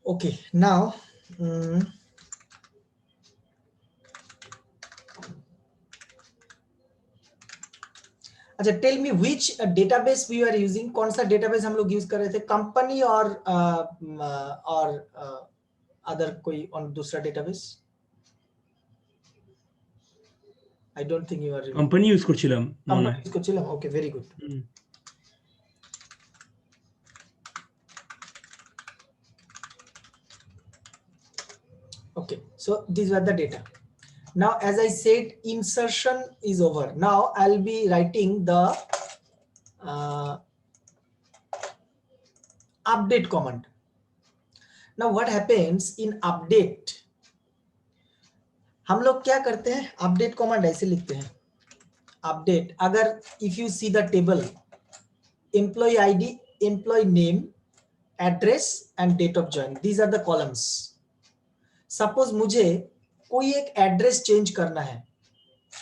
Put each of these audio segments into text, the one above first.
Okay, now अच्छा, tell me which database we are using, कौन सा डेटाबेस हम लोग यूज कर रहे थे, कंपनी और अदर कोई और दूसरा database? I don't think you are remembering. Company use করছিলাম মনে कंपनी হয়। यूज করছিলাম, okay, very good. Okay, so these were the data. Now as I said, insertion is over. Now I'll be writing the update command. Now what happens in update, हम लोग क्या करते हैं, update command ऐसे लिखते हैं, update, अगर if you see the table, employee ID, employee name, address and date of join, these are the columns. Suppose मुझे कोई एक एड्रेस चेंज करना है,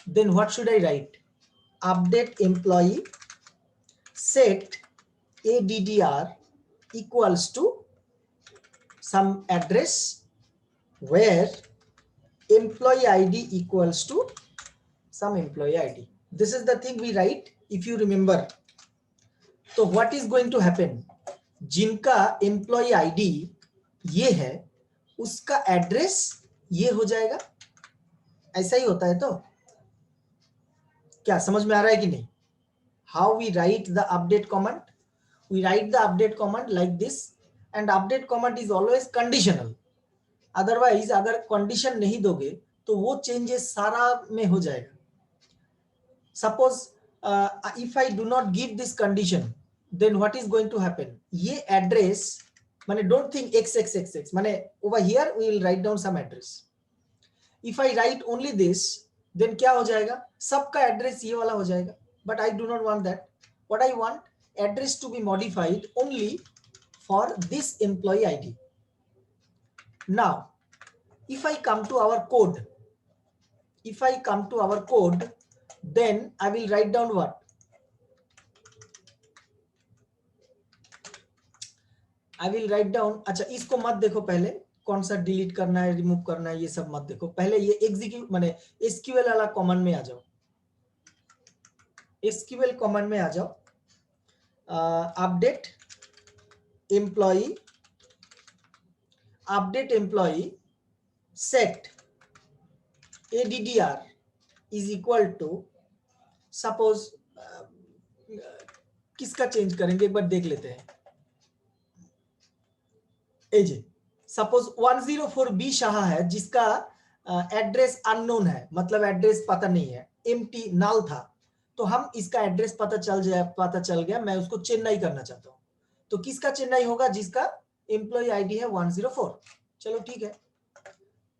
then what should I write, update employee set ADDR equals to some address where employee ID equals to some employee ID. This is the thing we write, if you remember. तो what is going to happen, जिनका employee ID ये है, उसका address ये हो जाएगा, ऐसा ही होता है. तो क्या समझ में आ रहा है कि नहीं? How we write the update command? We write the update command like this, and update command is always conditional. Otherwise अगर कंडीशन नहीं दोगे तो वो चेंजेस सारा में हो जाएगा. Suppose if I do not give this condition, then what is going to happen, ये एड्रेस माने don't think xxxx, माने over here we will write down some address. If I write only this, then क्या हो जाएगा, सबका address ये वाला हो जाएगा. But I do not want that. What I want, address to be modified only for this employee ID. Now if I come to our code, then I will write down what, I will write down, अच्छा इसको मत देखो, पहले कौन सा delete करना है, remove करना है, ये सब मत देखो, पहले ये एग्जीक्यूट माने एसक्यूएल वाला कमांड में आ जाओ, एसक्यूएल कमांड में आ जाओ. Update employee set ADDR is equal to, suppose किसका चेंज करेंगे एक बार देख लेते हैं. एजे सपोज 104B शाह है, जिसका एड्रेस अननोन है, मतलब एड्रेस पता नहीं है, एम्प्टी नल था, तो हम इसका एड्रेस पता चल गया, मैं उसको चेन्नई करना चाहता हूं, तो किसका चेन्नई होगा, जिसका एम्प्लॉय आईडी है 104. चलो ठीक है,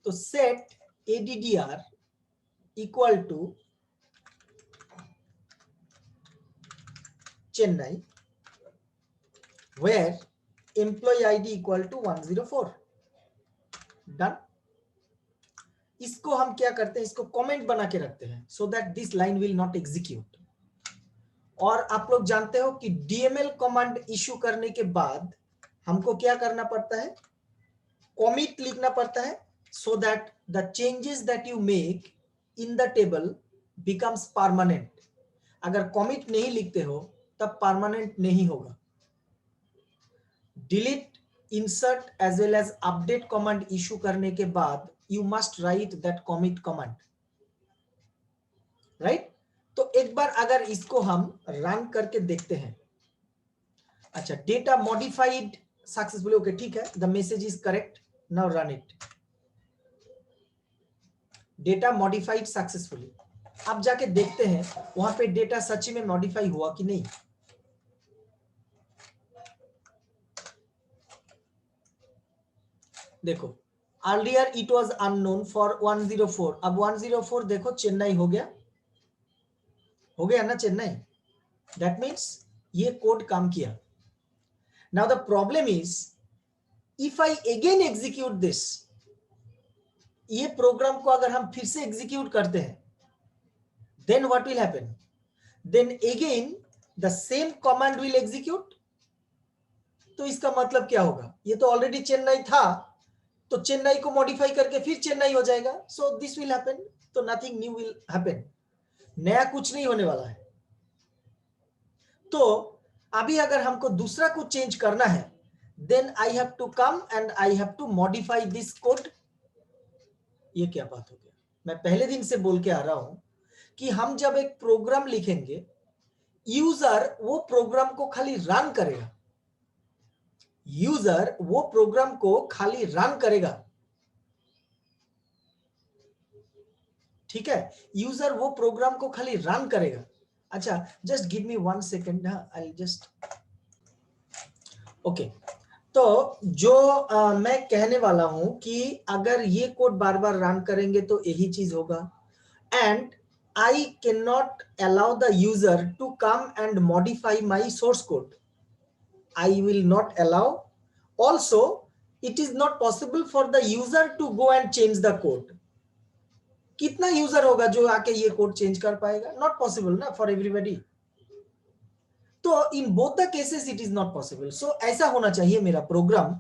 तो set ADDR equal to Chennai where employee ID equal to 104. Done. इसको हम क्या करते हैं, इसको कमेंट बना के रखते हैं, so that this line will not execute. और आप लोग जानते हो कि DML कमांड इशू करने के बाद हमको क्या करना पड़ता है, कमिट लिखना पड़ता है, so that the changes that you make in the table becomes permanent. अगर कमिट नहीं लिखते हो तब परमानेंट नहीं होगा. Delete, insert as well as update command issue करने के बाद you must write that commit command, right? तो एक बार अगर इसको हम रन करके देखते हैं, अच्छा डेटा मॉडिफाइड सक्सेसफुली, ओके ठीक है, the message is correct, now run it. Data modified successfully. अब जाके देखते हैं वहां पे डेटा सच में मॉडिफाई हुआ कि नहीं. देखो earlier it was unknown for 104, अब 104 देखो चेन्नई हो गया ना चेन्नई. दैट मीन्स ये कोड काम किया. Now the problem is if I again execute this, ये प्रोग्राम को अगर हम फिर से एग्जीक्यूट करते हैं, then what will happen, then again the same command will execute. तो तो इसका मतलब क्या होगा, ये तो ऑलरेडी चेन्नई था, तो चेन्नई को मॉडिफाई करके फिर चेन्नई हो जाएगा. So this will happen. तो नथिंग न्यू विल हैपन, नया कुछ नहीं होने वाला है. तो अभी अगर हमको दूसरा कुछ चेंज करना है, then I have to come and I have to modify this code. ये क्या बात हो गया, मैं पहले दिन से बोल के आ रहा हूं कि हम जब एक प्रोग्राम लिखेंगे, यूजर वो प्रोग्राम को खाली रन करेगा. यूजर वो प्रोग्राम को खाली रन करेगा. ठीक है, यूजर वो प्रोग्राम को खाली रन करेगा. अच्छा, just give me 1 second. I just okay. तो जो मैं कहने वाला हूं कि अगर ये कोड बार बार रन करेंगे तो यही चीज होगा. And I can not allow the user to come and modify my source code. I will not allow. Also it is not possible for the user to go and change the code. कितना user होगा जो आके ये code change कर पाएगा? Not possible ना for everybody. तो in both the cases it is not possible. So ऐसा होना चाहिए मेरा प्रोग्राम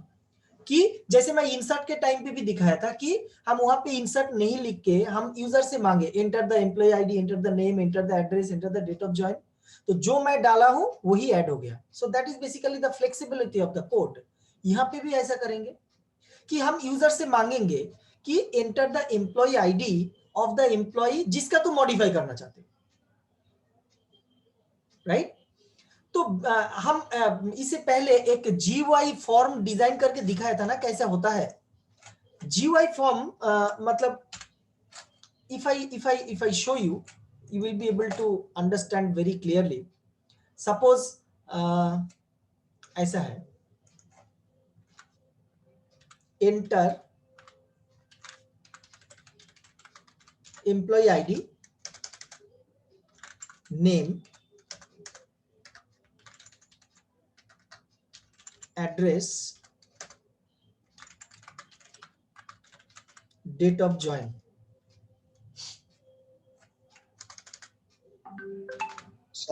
कि जैसे मैं इंसर्ट के टाइम पे भी दिखाया था कि हम वहां पे इंसर्ट नहीं लिख के हम यूजर से मांगे enter the employee ID, enter the name, enter the address, enter the date of join. तो जो मैं डाला हूं वही ऐड हो गया. So that is basically the flexibility of the code. यहां पे भी ऐसा करेंगे कि हम यूजर से मांगेंगे कि enter the employee ID of the employee जिसका तुम मॉडिफाई करना चाहते हो. राइट? तो हम इससे पहले एक जीयूआई फॉर्म डिजाइन करके दिखाया था ना कैसा होता है. जीयूआई फॉर्म मतलब if I show you, you will be able to understand very clearly. Suppose ऐसा है, enter employee ID, name, address, date of join.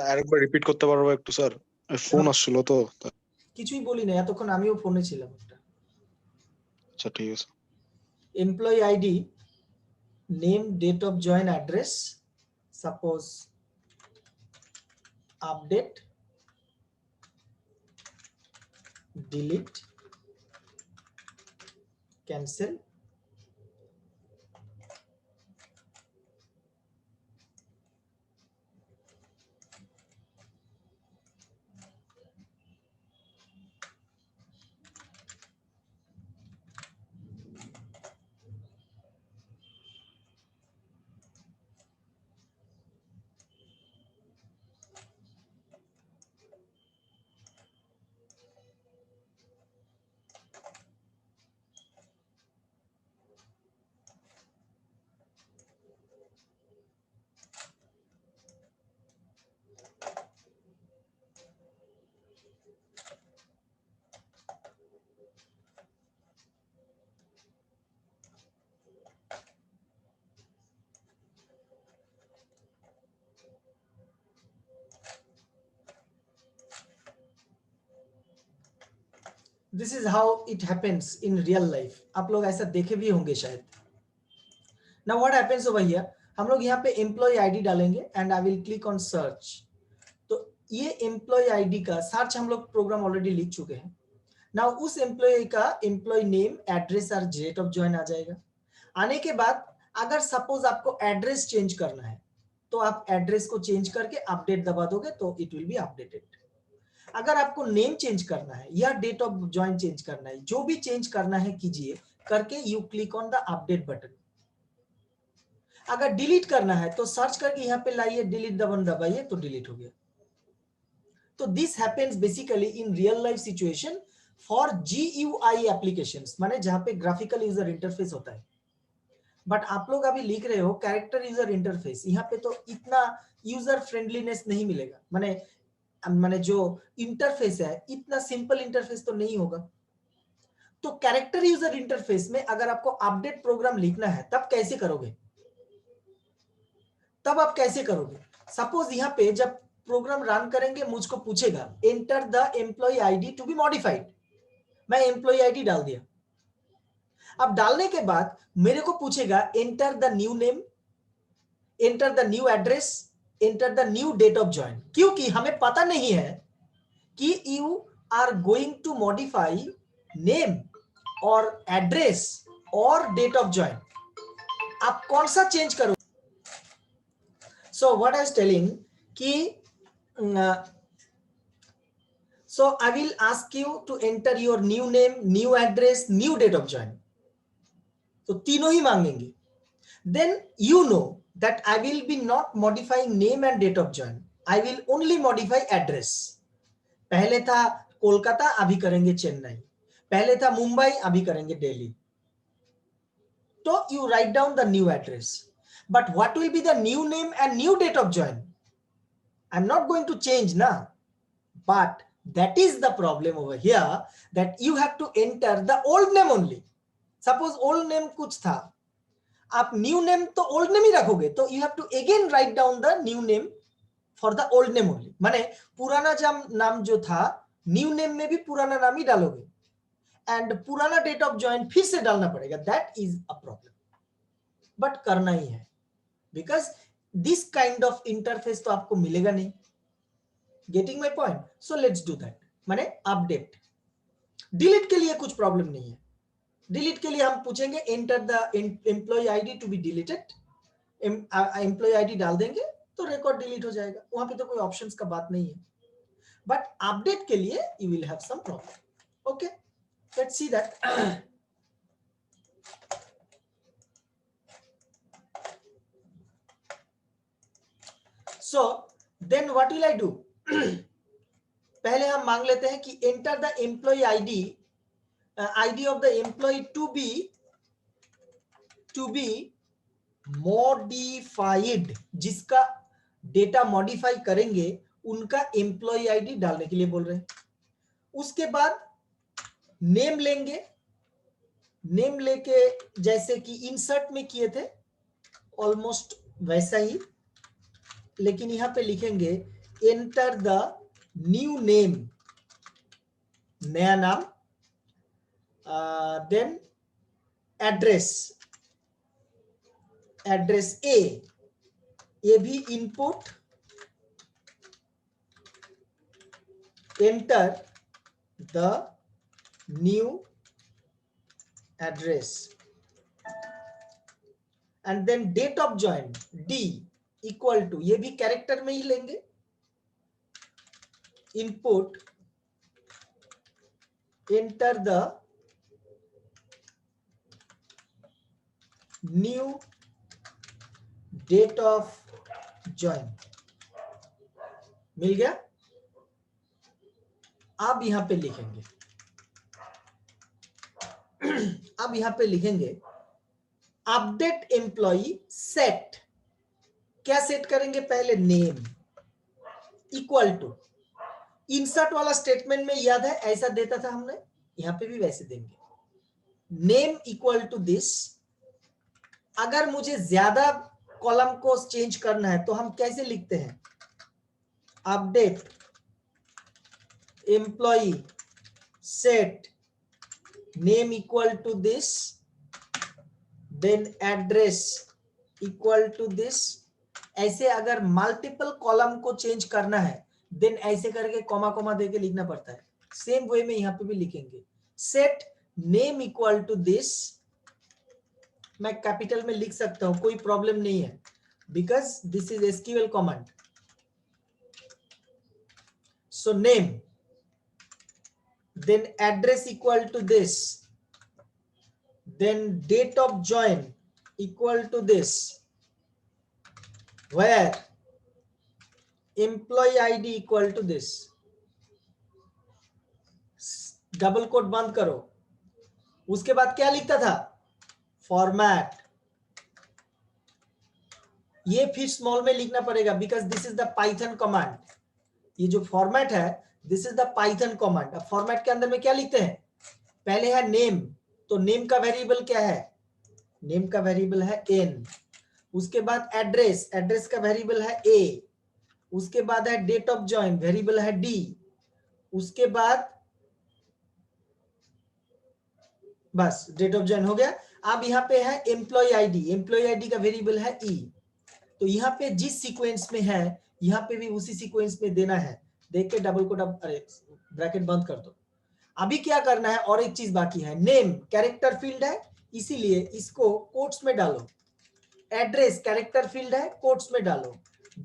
আরেকবার রিপিট করতে পারবো একটু স্যার? ফোন আসছিল তো। কিছুই বলি না, এতক্ষণ আমিও ফোনে ছিলাম. আচ্ছা ঠিক আছে. Employee ID, name, date of join, address, suppose update, delete, cancel, this is how it happens in real life. आप लोग ऐसा देखे भी होंगे शायद. Now what happens over here, हम लोग यहाँ पे एम्प्लॉय आईडी डालेंगे and I will click on search. तो ये एम्प्लॉय आईडी का सर्च हम लोग प्रोग्राम ऑलरेडी लिख चुके हैं. नाउ उस एम्प्लॉय का एम्प्लॉय नेम, एड्रेस और डेट ऑफ ज्वाइन आ जाएगा. आने के बाद अगर सपोज आपको एड्रेस चेंज करना है तो आप एड्रेस को चेंज करके अपडेट दबा दोगे तो इट विल बी अपडेटेड. अगर आपको नेम चेंज करना है या डेट ऑफ ज्वाइन चेंज करना है, जो भी चेंज करना है कीजिए करके you click on the update button. अगर डिलीट करना है तो सर्च करके यहाँ पे लाइए, डिलीट बटन दबाइए तो डिलीट हो गया. तो this happens basically in real life situation for GUI applications, माने जहां पे ग्राफिकल यूजर इंटरफेस होता है. बट आप लोग अभी लिख रहे हो कैरेक्टर यूजर इंटरफेस, यहाँ पे तो इतना यूजर फ्रेंडलीनेस नहीं मिलेगा. माने जो इंटरफेस है इतना सिंपल इंटरफेस तो नहीं होगा. तो कैरेक्टर यूजर इंटरफेस में अगर आपको अपडेट प्रोग्राम लिखना है तब कैसे करोगे? सपोज यहाँ पे जब प्रोग्राम रन करेंगे मुझको पूछेगा enter the employee ID to be modified. मैं एम्प्लॉय आईडी डाल दिया। अब डालने के बाद मेरे को पूछेगा enter the new name, enter the new address, enter the new date of join, क्योंकि हमें पता नहीं है कि you are going to modify name और एड्रेस और डेट ऑफ ज्वाइन, आप कौन सा चेंज करो। So what I am telling कि so I will ask you to enter your new name, new address, new date of join, तो तीनों ही मांगेंगे। then you know that I will be not modifying name and date of join, I will only modify address। पहले था कोलकाता, अभी करेंगे चेन्नई, पहले था मुंबई, अभी करेंगे दिल्ली। तो you write down the new address, but what will be the new name and new date of join? I'm not going to change na, but that is the problem over here, that you have to enter the old name only। suppose old name कुछ था, आप new name तो old name ही रखोगे, तो you have to again write down the new name for the old name only। माने पुराना नाम जो था new name में भी पुराना नाम ही डालोगे, and पुराना date of join फिर से डालना पड़ेगा। that is a problem, but करना ही है, because this kind of interface तो आपको मिलेगा नहीं। getting my point? so let's do that। माने अपडेट, डिलीट के लिए कुछ प्रॉब्लम नहीं है। डिलीट के लिए हम पूछेंगे enter the employee ID to be deleted, employee ID डाल देंगे तो रिकॉर्ड डिलीट हो जाएगा, वहां पे तो कोई ऑप्शंस का बात नहीं है। बट अपडेट के लिए you will have some problem. Okay, let's see that. So then what will I do? पहले हम मांग लेते हैं कि enter the employee ID, ID of the employee to be modified, जिसका डेटा मॉडिफाई करेंगे उनका एम्प्लॉय आईडी डालने के लिए बोल रहे हैं। उसके बाद नेम लेंगे, नेम लेके जैसे कि इंसर्ट में किए थे ऑलमोस्ट वैसा ही, लेकिन यहां पे लिखेंगे एंटर द न्यू नेम, नया नाम, देन एड्रेस, एड्रेस ए भी input, enter the new address, and then date of join D equal to, ये भी कैरेक्टर में ही लेंगे, input enter the new date of join. मिल गया? अब यहां पे लिखेंगे, अब यहां पे लिखेंगे अपडेट एम्प्लॉई सेट। क्या सेट करेंगे? पहले नेम इक्वल टू, इंसर्ट वाला स्टेटमेंट में याद है ऐसा देता था हमने, यहां पे भी वैसे देंगे, नेम इक्वल टू दिस। अगर मुझे ज्यादा कॉलम को चेंज करना है तो हम कैसे लिखते हैं? Update employee set name equal to this, then address equal to this. ऐसे अगर मल्टीपल कॉलम को चेंज करना है देन ऐसे करके कॉमा कॉमा देके लिखना पड़ता है। सेम वे में यहां पे भी लिखेंगे set name equal to this, मैं कैपिटल में लिख सकता हूं, कोई प्रॉब्लम नहीं है, because this is SQL command. So name, then address equal to this, then date of join equal to this, where employee ID equal to this, double quote बंद करो। उसके बाद क्या लिखता था? फॉर्मेट, ये फिर स्मॉल में लिखना पड़ेगा because this is the Python command. ये जो फॉर्मेट है this is the Python command. अब फॉर्मेट के अंदर में क्या लिखते हैं? पहले है नेम, तो नेम का वेरिएबल क्या है? नेम का वेरिएबल है n। उसके बाद एड्रेस, एड्रेस का वेरिएबल है a। उसके बाद है डेट ऑफ ज्वाइन, वेरिएबल है d। उसके बाद बस डेट ऑफ ज्वाइन हो गया। अब यहाँ पे है एम्प्लॉय आईडी का वेरिएबल है ई, तो यहाँ पे जिस सीक्वेंस में है यहाँ पे भी उसी सीक्वेंस में देना है। देख के डबल कोट, अरे ब्रैकेट बंद कर दो। अभी क्या करना है, और एक चीज बाकी है, नेम कैरेक्टर फील्ड है इसीलिए इसको कोट्स में डालो। एड्रेस कैरेक्टर फील्ड है, कोट्स में डालो।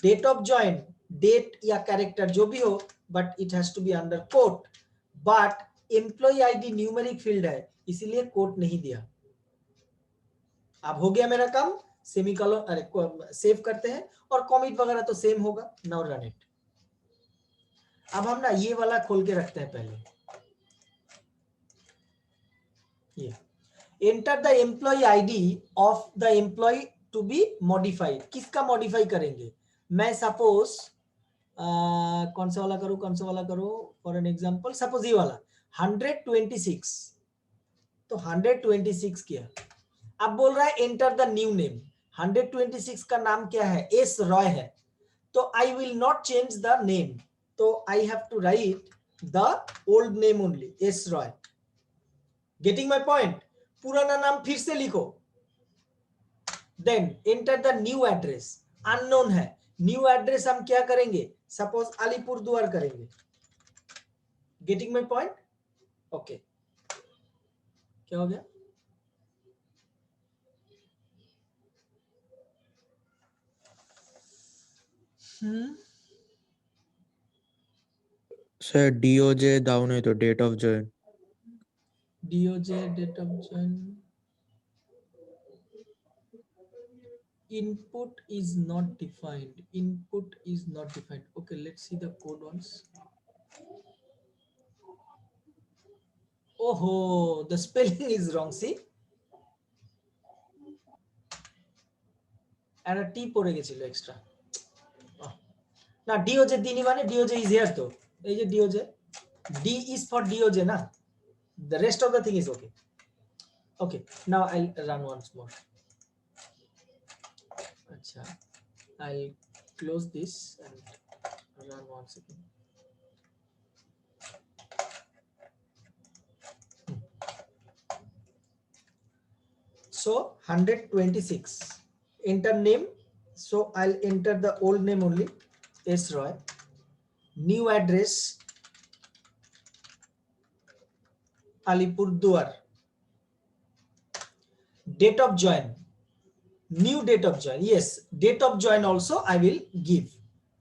डेट ऑफ ज्वाइन, डेट या कैरेक्टर जो भी हो, but it has to be under quote. But employee ID numeric field है इसीलिए कोट नहीं दिया। अब हो गया मेरा काम, सेमीकोलन, अरे सेव करते हैं, और कॉमिट वगैरह तो सेम होगा। Now run it. अब हम ना ये वाला खोल के रखते हैं पहले, ये enter the employee ID of the employee to be modified. किसका मॉडिफाई करेंगे? मैं सपोज कौन सा वाला करूं फॉर एन एग्जांपल, सपोज ये वाला 126, तो 126 किया। अब बोल रहा है एंटर द न्यू नेम। 126 का नाम क्या है? एस रॉय है, तो I will not change the name, तो I have to write the old name only, S Roy. Getting my point? पुराना नाम फिर से लिखो। Then enter the new address, unknown है, न्यू एड्रेस हम क्या करेंगे? सपोज अलीपुरद्वार करेंगे। Getting my point? ओके, क्या हो गया? सर डीओजे डाउन है तो date of join. DOJ date of join, input is not defined, input is not defined. Okay, let's see the code once. Oh, the spelling is wrong, see, and a t পড়ে গেছিল extra. না ডিওজে দিনি মানে ডিওজে is here, তো এই যে ডিওজে, D is for ডিওজে না, the rest of the thing is okay. Okay, now I'll run once more. Acha, I'll close this and run once again. So 126, enter name, so I'll enter the old name only, S Roy. New address Alipurduar. Date of join, new date of join, yes, date of join also I will give.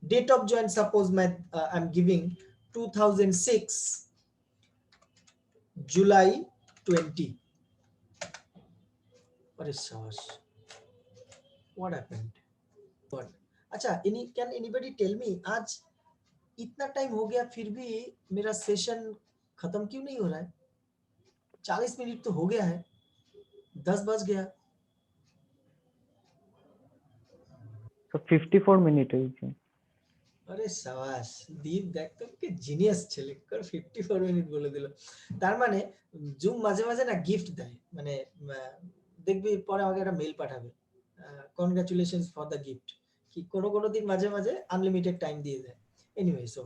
Date of join, suppose I'm giving 2006 July 20. What happened? What? अच्छा, can anybody tell me, आज इतना time हो गया फिर भी मेरा session खत्म क्यों नहीं हो रहा है? 40 मिनट तो हो गया है, 10 बज गया। तो 54 মিনিট হয়েছে। আরে সাবাস দীপ, দেখ তো কি জিনিয়াস ছেলে, 54 মিনিট বলে দিল। তার মানে জুম মাঝে মাঝে না গিফট দেয়, মানে দেখবি পরে আমাকে একটা মেল পাঠাবে, কনগ্রাচুলেশনস ফর দ্য গিফট, কি কোনো কোনো দিন মাঝে মাঝে আনলিমিটেড টাইম দিয়ে দেয়। Anyway, so